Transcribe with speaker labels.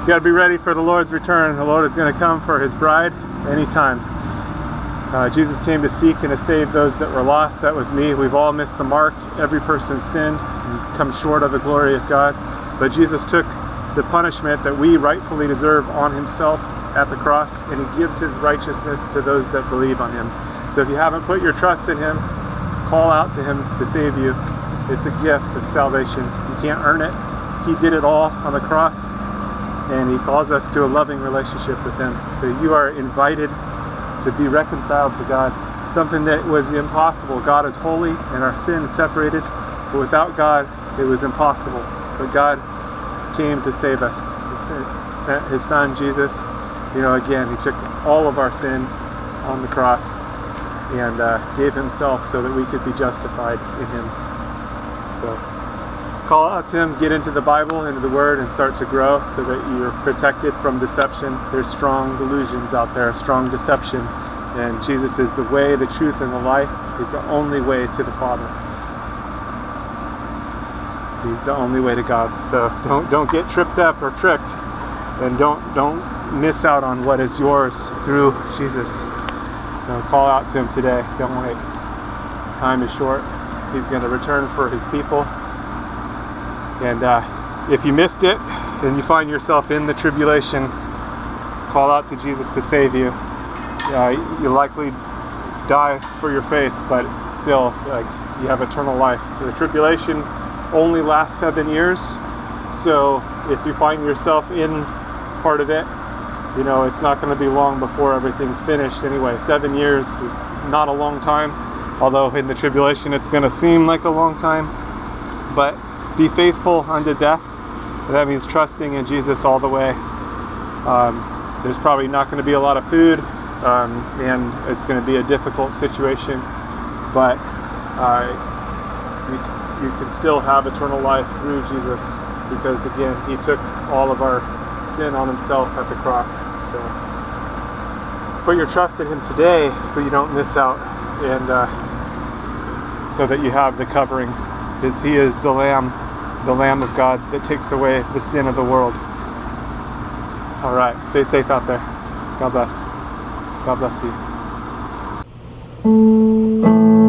Speaker 1: got to be ready for the Lord's return. The Lord is going to come for his bride anytime. Jesus came to seek and to save those that were lost. That was me. We've all missed the mark. Every person's sinned and come short of the glory of God. But Jesus took the punishment that we rightfully deserve on himself at the cross, and he gives his righteousness to those that believe on him. So if you haven't put your trust in him, call out to him to save you. It's a gift of salvation. You can't earn it. He did it all on the cross, and he calls us to a loving relationship with him. So you are invited to be reconciled to God, something that was impossible. God is holy and our sin is separated, but without God it was impossible. But God came to save us. He sent his son Jesus. Again, he took all of our sin on the cross and gave himself so that we could be justified in him. So call out to him, get into the Bible, into the Word, and start to grow so that you're protected from deception. There's strong delusions out there, strong deception, and Jesus is the way, the truth, and the life. He's the only way to the Father. He's the only way to God. So don't get tripped up or tricked, and don't miss out on what is yours through Jesus. Call out to him today. Don't wait. Time is short. He's going to return for his people. And if you missed it and you find yourself in the tribulation, call out to Jesus to save you. You'll likely die for your faith, but still, you have eternal life. The tribulation only lasts 7 years, so if you find yourself in part of it, it's not going to be long before everything's finished anyway. 7 years is not a long time, although in the tribulation it's going to seem like a long time. But be faithful unto death. That means trusting in Jesus all the way. There's probably not going to be a lot of food, and it's going to be a difficult situation, but you can still have eternal life through Jesus, because again, he took all of our sin on himself at the cross. So put your trust in him today so you don't miss out, and so that you have the covering, because he is the Lamb of God that takes away the sin of the world. All right, stay safe out there. God bless. God bless you.